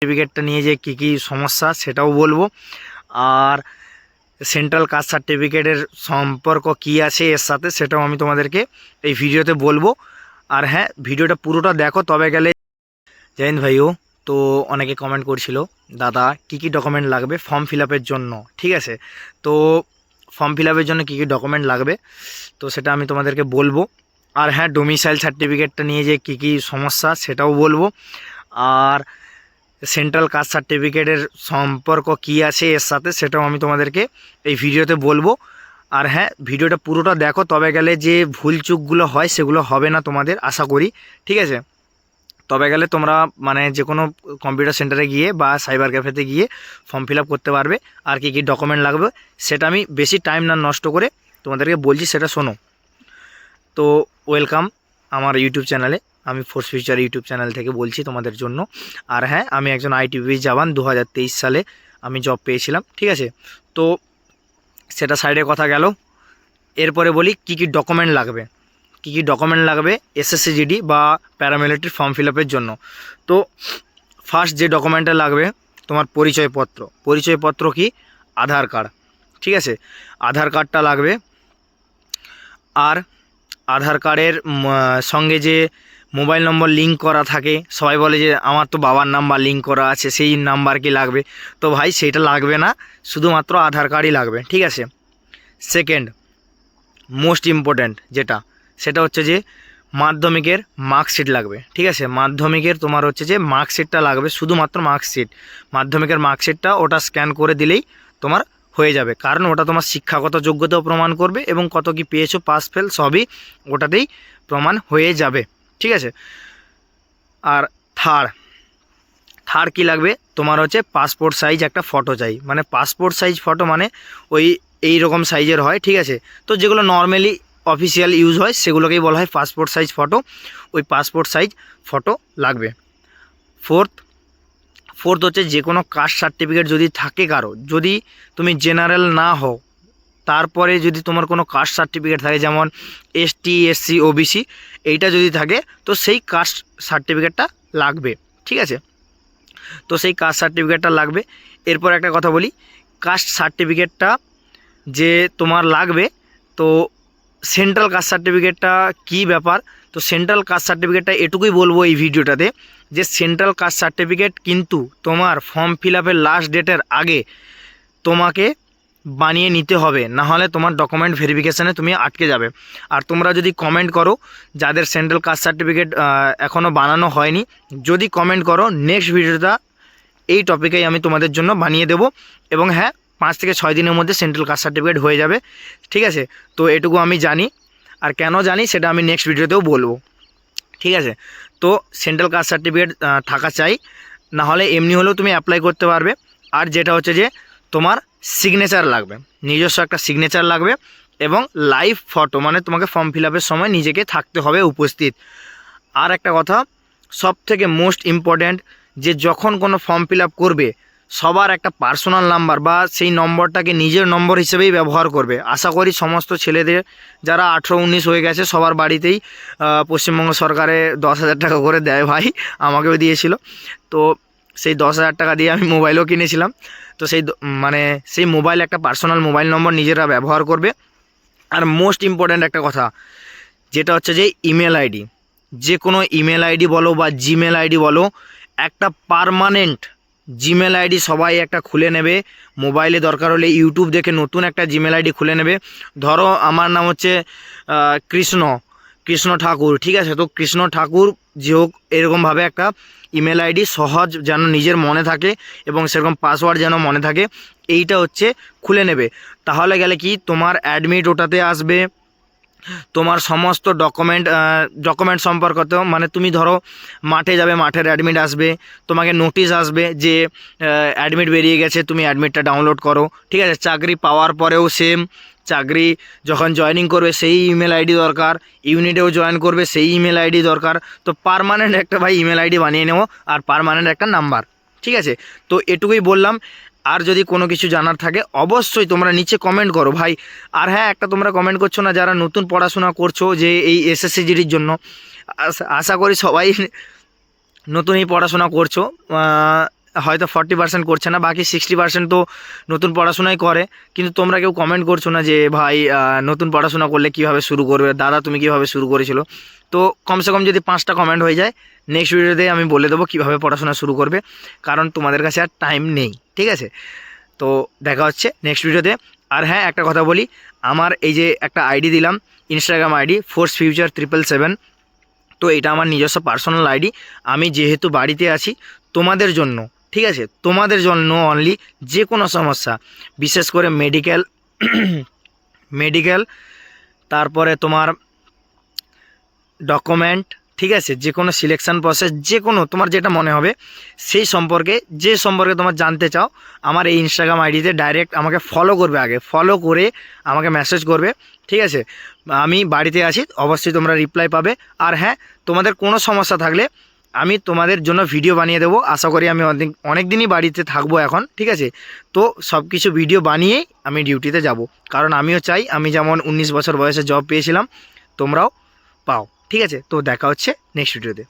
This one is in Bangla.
সার্টিফিকেটটা নিয়ে যে কী কী সমস্যা সেটাও বলবো। আর সেন্ট্রাল কাস্ট সার্টিফিকেটের সম্পর্ক কী আছে এর সাথে সেটাও আমি তোমাদেরকে এই ভিডিওতে বলবো। আর হ্যাঁ, ভিডিওটা পুরোটা দেখো, তবে গেলে। জয় হিন্দ ভাইও। তো অনেকে কমেন্ট করছিল দাদা কী কী ডকুমেন্ট লাগবে ফর্ম ফিল আপের জন্য, ঠিক আছে। তো ফর্ম ফিল আপের জন্য কী কী ডকুমেন্ট লাগবে তো সেটা আমি তোমাদেরকে বলবো। আর হ্যাঁ, ডোমিসাইল সার্টিফিকেটটা নিয়ে যে কী কী সমস্যা সেটাও বলবো। আর সেন্ট্রাল কাস্ট সার্টিফিকেটের সম্পর্ক কী আছে এর সাথে সেটাও আমি তোমাদেরকে এই ভিডিওতে বলবো। আর হ্যাঁ, ভিডিওটা পুরোটা দেখো, তবে গেলে যে ভুল চুকগুলো হয় সেগুলো হবে না তোমাদের, আশা করি, ঠিক আছে। তবে গেলে তোমরা মানে যে কোনো কম্পিউটার সেন্টারে গিয়ে বা সাইবার ক্যাফেতে গিয়ে ফর্ম ফিল আপ করতে পারবে। আর কী কী ডকুমেন্ট লাগবে সেটা আমি বেশি টাইম না নষ্ট করে তোমাদেরকে বলছি, সেটা শোনো। তো ওয়েলকাম আমার ইউটিউব চ্যানেলে। আমি ফোর্স ফিউচার ইউটিউব চ্যানেল থেকে বলছি তোমাদের জন্য। আর হ্যাঁ, আমি একজন আইটিবিপি জওয়ান, 2023 সালে আমি জব পেয়েছিলাম, ঠিক আছে। তো সেটা সাইডে কথা গেল। এরপরে বলি কী কী ডকুমেন্ট লাগবে। কী কী ডকুমেন্ট লাগবে এসএসসি জিডি বা প্যারামিলিটারি ফর্ম ফিল আপের জন্য। তো ফার্স্ট যে ডকুমেন্টটা লাগবে তোমার পরিচয়পত্র। পরিচয়পত্র কি? আধার কার্ড, ঠিক আছে। আধার কার্ডটা লাগবে। আর আধার কার্ডের সঙ্গে যে মোবাইল নম্বর লিঙ্ক করা থাকে, সবাই বলে যে আমার তো বাবার নাম্বার লিঙ্ক করা আছে, সেই নাম্বার কি লাগবে? তো ভাই সেইটা লাগবে না, শুধুমাত্র আধার কার্ডই লাগবে, ঠিক আছে। সেকেন্ড মোস্ট ইম্পর্ট্যান্ট যেটা, সেটা হচ্ছে যে মাধ্যমিকের মার্কশিট লাগবে, ঠিক আছে। মাধ্যমিকের তোমার হচ্ছে যে মার্কশিটটা লাগবে, শুধুমাত্র মার্কশিট। মাধ্যমিকের মার্কশিটটা ওটা স্ক্যান করে দিলেই তোমার হয়ে যাবে, কারণ ওটা তোমার শিক্ষাগত যোগ্যতাও প্রমাণ করবে এবং কত কি পেয়েছো, পাস ফেল সবই ওটাতেই প্রমাণ হয়ে যাবে, ঠিক আছে। আর থার্ড কী লাগবে তোমার হচ্ছে পাসপোর্ট সাইজ একটা ফটো চাই। মানে পাসপোর্ট সাইজ ফটো মানে ওই এই রকম সাইজের হয়, ঠিক আছে। তো যেগুলো নর্মালি অফিসিয়াল ইউজ হয় সেগুলোকেই বলা হয় পাসপোর্ট সাইজ ফটো। ওই পাসপোর্ট সাইজ ফটো লাগবে। ফোর্থ হচ্ছে যে কোনো কাস্ট সার্টিফিকেট যদি থাকে কারো, যদি তুমি জেনারেল না হও, তারপরে যদি তোমার কোনো কাস্ট সার্টিফিকেট থাকে, যেমন এসটি এসসি ওবিসি, এইটা যদি থাকে তো সেই কাস্ট সার্টিফিকেটটা লাগবে, ঠিক আছে। তো সেই কাস্ট সার্টিফিকেটটা লাগবে। এরপর একটা কথা বলি, কাস্ট সার্টিফিকেটটা যে তোমার লাগবে, তো সেন্ট্রাল কাস্ট সার্টিফিকেটটা কী ব্যাপার। তো সেন্ট্রাল কাস্ট সার্টিফিকেটটা এটুকুই বলবো এই ভিডিওটাতে, যে সেন্ট্রাল কাস্ট সার্টিফিকেট কিন্তু তোমার ফর্ম ফিল আপের লাস্ট ডেটের আগে তোমাকে বানিয়ে নিতে হবে, না হলে তোমার ডকুমেন্ট ভেরিফিকেশানে তুমি আটকে যাবে। আর তোমরা যদি কমেন্ট করো যাদের সেন্ট্রাল কাস্ট সার্টিফিকেট এখনও বানানো হয়নি, যদি কমেন্ট করো নেক্সট ভিডিওটা এই টপিকেই আমি তোমাদের জন্য বানিয়ে দেব। এবং হ্যাঁ, 5 থেকে 6 দিনের মধ্যে সেন্ট্রাল কাস্ট সার্টিফিকেট হয়ে যাবে, ঠিক আছে। তো এটুকু আমি জানি, আর কেন জানি সেটা আমি নেক্সট ভিডিওতেও বলবো, ঠিক আছে। তো সেন্ট্রাল কাস্ট সার্টিফিকেট থাকা চাই, না হলে এমনি হলেও তুমি অ্যাপ্লাই করতে পারবে। আর যেটা হচ্ছে যে তোমার সিগনেচার লাগবে, নিজস্ব একটা সিগনেচার লাগবে, এবং লাইভ ফটো, মানে তোমাকে ফর্ম ফিল আপের সময় নিজেকে থাকতে হবে উপস্থিত। আর একটা কথা সব থেকে মোস্ট ইম্পর্ট্যান্ট, যে যখন কোনো ফর্ম ফিল আপ করবে সবার একটা পার্সোনাল নাম্বার বা সেই নম্বরটাকে নিজের নম্বর হিসেবেই ব্যবহার করবে। আশা করি সমস্ত ছেলেদের যারা 18-19 হয়ে গেছে সবার বাড়িতেই পশ্চিমবঙ্গ সরকারে 10,000 টাকা করে দেয় ভাই, আমাকেও দিয়েছিল। তো সেই 10,000 টাকা দিয়ে আমি মোবাইলও কিনেছিলাম। তো মানে সেই মোবাইল একটা পার্সোনাল মোবাইল নম্বর নিজেরা ব্যবহার করবে। আর মোস্ট ইম্পর্ট্যান্ট একটা কথা যেটা হচ্ছে যে ইমেল আইডি, যে কোনো ইমেল আইডি বলো বা জিমেল আইডি বলো, একটা পার্মানেন্ট জিমেল আইডি সবাই একটা খুলে নেবে। মোবাইলে দরকার হলে ইউটিউব দেখে নতুন একটা জিমেল আইডি খুলে নেবে। ধরো আমার নাম হচ্ছে কৃষ্ণ ঠাকুর, ঠিক আছে। তো কৃষ্ণ ঠাকুর যে হোক, এরকমভাবে একটা ইমেল আইডি সহজ যেন নিজের মনে থাকে এবং সেরকম পাসওয়ার্ড যেন মনে থাকে, এইটা হচ্ছে খুলে নেবে। তাহলে গেলে কি তোমার অ্যাডমিট ওটাতে আসবে, তোমার সমস্ত ডকুমেন্ট সম্পর্কিত, মানে তুমি ধরো মাঠে যাবে, মাঠের অ্যাডমিট আসবে, তোমাকে নোটিশ আসবে যে অ্যাডমিট বেরিয়ে গেছে, তুমি অ্যাডমিটটা ডাউনলোড করো, ঠিক আছে। চাকরি পাওয়ার পরেও সেম, চাকরি যখন জয়েনিং করবে সেই ইমেল আইডি দরকার, ইউনিটেও জয়েন করবে সেই ইমেল আইডি দরকার। তো পার্মানেন্ট একটা ভাই ইমেল আইডি বানিয়ে নেবো, আর পার্মানেন্ট একটা নাম্বার, ঠিক আছে। তো এটুকুই বললাম। আর যদি কোনো কিছু জানার থাকে অবশ্যই তোমরা নিচে কমেন্ট করো ভাই। আর হ্যাঁ, একটা তোমরা কমেন্ট করছো না যারা নতুন পড়াশোনা করছো যে এই এসএসসি জিডির জন্য, আশা করি সবাই নতুনই পড়াশোনা করছো। হয়তো 40% করছে না, বাকি 60% তো নতুন পড়াশোনাই করে। কিন্তু তোমরা কেউ কমেন্ট করছো না যে ভাই নতুন পড়াশোনা করলে কীভাবে শুরু করবে, দাদা তুমি কীভাবে শুরু করেছিল। তো কমসে কম যদি 5টা কমেন্ট হয়ে যায়, নেক্সট ভিডিওতে আমি বলে দেবো কীভাবে পড়াশোনা শুরু করবে, কারণ তোমাদের কাছে আর টাইম নেই। ঠিক আছে, তো দেখা হচ্ছে নেক্সট ভিডিওতে। আর হ্যাঁ, একটা কথা বলি, আমার এই যে একটা আইডি দিলাম, ইনস্টাগ্রাম আইডি ফোর্স ফিউচার 777, তো এটা আমার নিজস্ব পার্সোনাল আইডি। আমি যেহেতু বাড়িতে আছি, তোমাদের জন্য, ঠিক আছে, তোমাদের জন্য অনলি, যে কোনো সমস্যা, বিশেষ করে মেডিকেল, তারপরে তোমার ডকুমেন্ট, ঠিক আছে, যে কোনো সিলেকশান প্রসেস, যে কোনো তোমার যেটা মনে হবে সেই সম্পর্কে, যে সম্পর্কে তোমার জানতে চাও, আমার এই ইনস্টাগ্রাম আইডিতে ডাইরেক্ট আমাকে ফলো করবে, আগে ফলো করে আমাকে মেসেজ করবে। ঠিক আছে, আমি বাড়িতে আছি, অবশ্যই তোমরা রিপ্লাই পাবে। আর হ্যাঁ, তোমাদের কোনো সমস্যা থাকলে আমি তোমাদের জন্য ভিডিও বানিয়ে দেবো। আশা করি আমি অনেক দিনই বাড়িতে থাকবো এখন। ঠিক আছে, তো সব কিছু ভিডিও বানিয়েই আমি ডিউটিতে যাব, কারণ আমিও চাই আমি যেমন 19 বছর বয়সে জব পেয়েছিলাম তোমরাও পাও। ঠিক আছে, তো দেখা হচ্ছে নেক্সট ভিডিওতে।